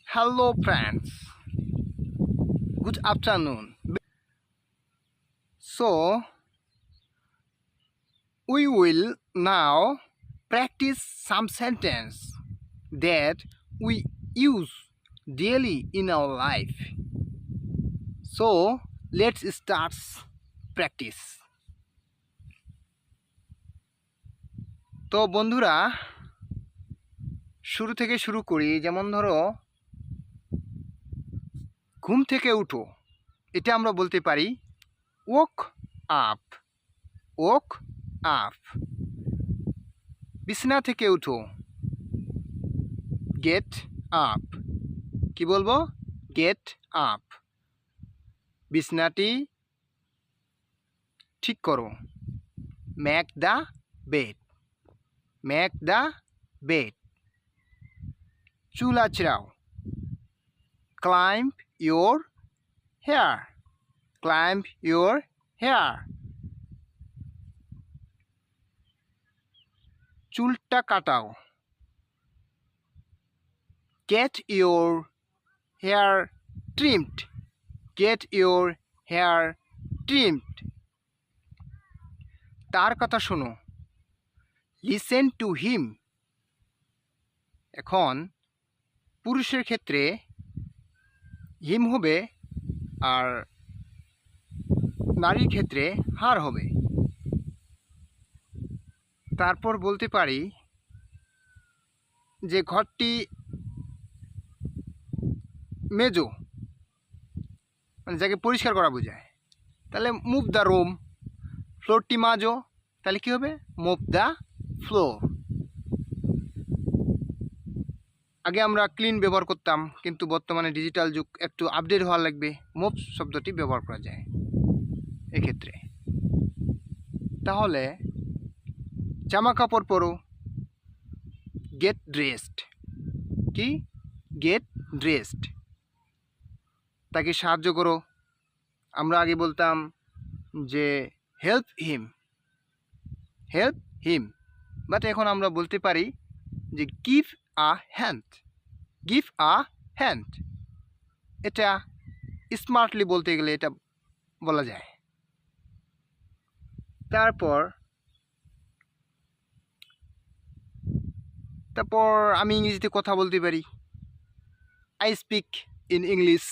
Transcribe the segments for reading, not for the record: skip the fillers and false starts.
Hello friends, good afternoon. So, we will now practice some sentence that we use daily in our life. So, let's start practice. তো বন্ধুরা শুরু থেকে শুরু করি। যেমন ধরো, ঘুম থেকে উঠো, এটা আমরা বলতে পারি woke up. woke up. বিছানা থেকে উঠো, get up. কি বলবো? get up. বিছানাটি ঠিক করো, make the bed. make the bed. চুল আঁচড়াও, climb your hair. climb your hair. চুলটা কাটাও, get your hair trimmed. get your hair trimmed. তার কথা শোনো, listen to him. এখন পুরুষের ক্ষেত্রে হিম হবে আর নারীর ক্ষেত্রে হার হবে। তারপর বলতে পারি যে ঘরটি মেজো, মানে যাকে পরিষ্কার করা বোঝায়, তাহলে মুভ দ্য রুম। ফ্লোরটি মাজো, তাহলে কী হবে? Move the floor. আগে আমরা ক্লিন ব্যবহার করতাম, কিন্তু বর্তমানে ডিজিটাল যুগ, একটু আপডেট হওয়া লাগবে, মুভ শব্দটি ব্যবহার করা যায় এক্ষেত্রে। তাহলে জামা কাপড় পরো, গেট ড্রেসড। কি? Get dressed. তাকে সাহায্য করো, আমরা আগে বলতাম যে help him, help him, but এখন আমরা বলতে পারি যে give a hand, give a hand. এটা স্মার্টলি বলতে গেলে এটা বলা যায়। তারপর আমি ইংরেজিতে কথা বলতে পারি, আই স্পিক ইন ইংলিশ।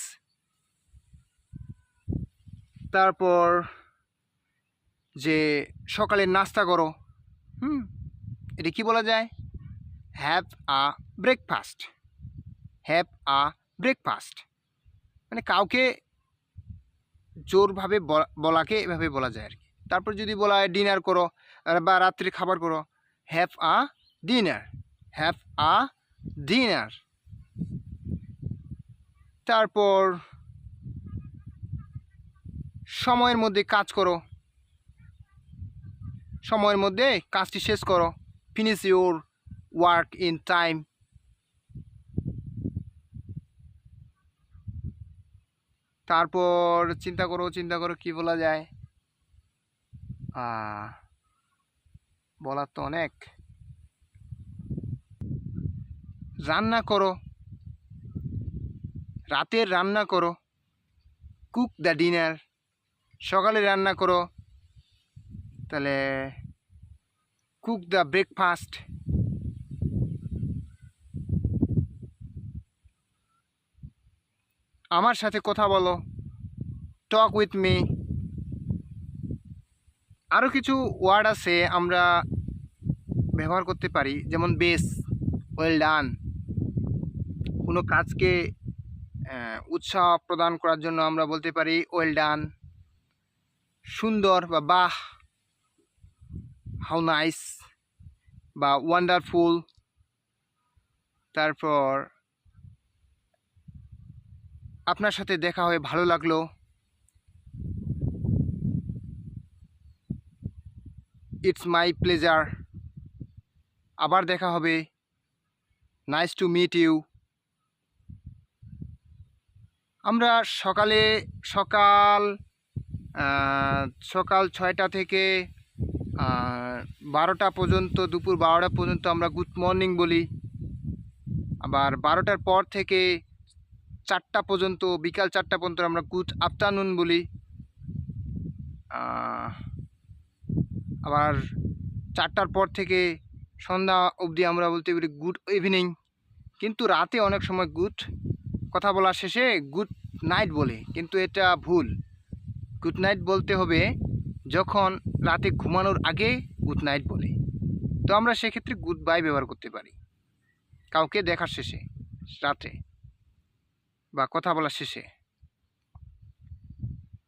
তারপর যে সকালে নাস্তা করো, এটা কি বলা যায়? Have a breakfast. Have a breakfast, মানে কাউকে জোরভাবে বলাকে এভাবে বলা যায় আর কি। তারপর যদি বলা হয় ডিনার করো বা রাত্রে খাবার করো, have a dinner. Have a dinner. তারপর সময়ের মধ্যে কাজ করো, সময়ের মধ্যে কাজটি শেষ করো, finish your work in time. তারপর চিন্তা করো কি বলা যায়, বলার তো অনেক। রান্না করো, রাতের রান্না করো, কুক দ্য ডিনার। সকালে রান্না করো, তাহলে কুক দ্য ব্রেকফাস্ট। আমার সাথে কথা বলো, টক উইথ মি। আরও কিছু ওয়ার্ড আছে আমরা ব্যবহার করতে পারি, যেমন বেস, ওয়েল ডান। কোনো কাজকে উৎসাহ প্রদান করার জন্য আমরা বলতে পারি ওয়েল ডান। সুন্দর বা বাহ, হাউ নাইস বা ওয়ান্ডারফুল। তারপর আপনার সাথে দেখা হয়ে ভালো লাগলো, ইটস মাই প্লেজার। আবার দেখা হবে, নাইস টু মিট ইউ। আমরা সকাল 6টা থেকে 12টা পর্যন্ত, দুপুর 12টা পর্যন্ত আমরা গুড মর্নিং বলি। আবার 12টার পর থেকে 4টা পর্যন্ত, বিকাল 4টা পর্যন্ত আমরা গুড আফটারনুন বলি। আবার 4টার পর থেকে সন্ধ্যা অবধি আমরা বলতে পারি গুড ইভিনিং। কিন্তু রাতে অনেক সময় কথা বলা শেষে গুড নাইট বলে, কিন্তু এটা ভুল। গুড নাইট বলতে হবে যখন রাতে ঘুমানোর আগে গুড নাইট বলে। তো আমরা সেক্ষেত্রে গুড বাই ব্যবহার করতে পারি কাউকে দেখার শেষে, রাতে বা কথা বলার শেষে।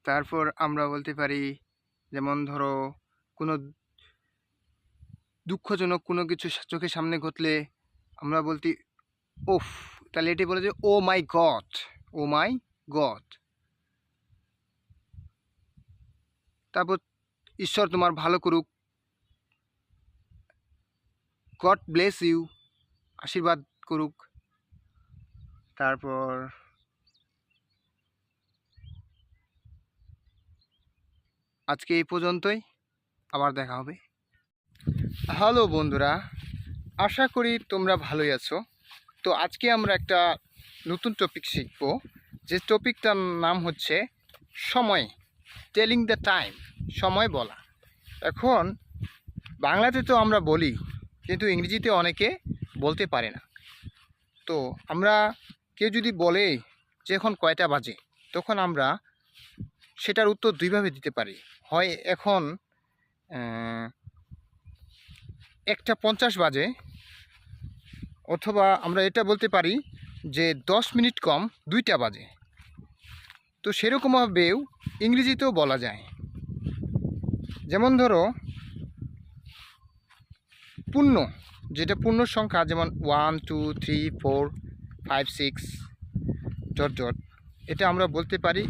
তারপর আমরা বলতে পারি, যেমন ধরো কোনো দুঃখজনক কোনো কিছু চোখের সামনে ঘটলে আমরা বলতে ওফ, তাহলে এটি বলে যে ও মাই গড, ও মাই গড। তারপর ঈশ্বর তোমার ভালো করুক, গড ব্লেস ইউ, আশীর্বাদ করুক। তারপর আজকে এই পর্যন্তই, আবার দেখা হবে। হ্যালো বন্ধুরা, আশা করি তোমরা ভালোই আছো। তো আজকে আমরা একটা নতুন টপিক শিখব, যে টপিকটার নাম হচ্ছে সময়, টেলিং দ্য টাইম, সময় বলা। এখন বাংলাতে তো আমরা বলি, কিন্তু ইংরেজিতে অনেকে বলতে পারে না। তো আমরা কেউ যদি বলে যে এখন কয়টা বাজে, তখন আমরা সেটার উত্তর দুইভাবে দিতে পারি। হয় এখন 1:50 বাজে, অথবা আমরা এটা বলতে পারি যে 10 মিনিট কম 2টা বাজে। তো সেরকমভাবেও ইংরেজিতেও বলা যায়। যেমন ধরো পূর্ণ, যেটা পূর্ণ সংখ্যা, যেমন 1 2 3 4 5 6 ডট ডট, এটা আমরা বলতে পারি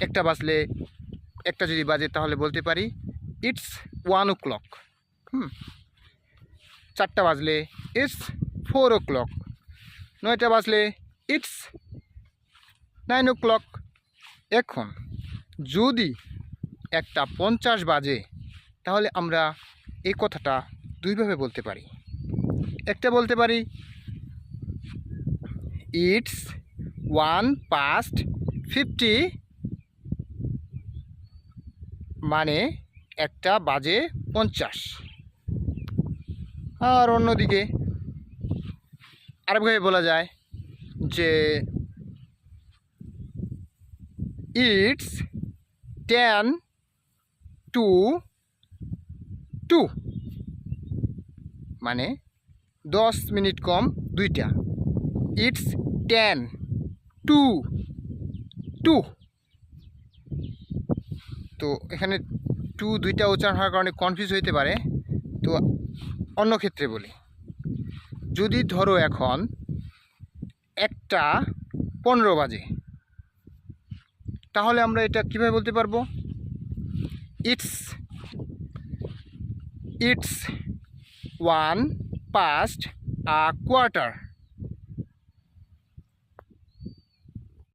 1টা বাজলে, 1টা যদি বাজে তাহলে বলতে পারি ইটস 1 o'clock। 4টা বাজলে ইটস 4 o'clock। 9টা বাজলে ইটস 9 o'clock। এখন যদি 1:50 বাজে, তাহলে আমরা এই কথাটা দুইভাবে বলতে পারি। একটা বলতে পারি ইটস 1:50, মানে 1:50। আর অন্যদিকে আরেকভাবে বলা যায় যে ইটস 10 to 2, মানে 10 মিনিট কম 2টা। It's 10 to 2। তো এখানে 2টা উচ্চারণ হওয়ার কারণে কনফিউজ হইতে পারে। তো অন্য ক্ষেত্রে বলি, যদি ধরো এখন 1:15 বাজে, তাহলে আমরা এটা কীভাবে বলতে পারবো? It's 1 past a quarter।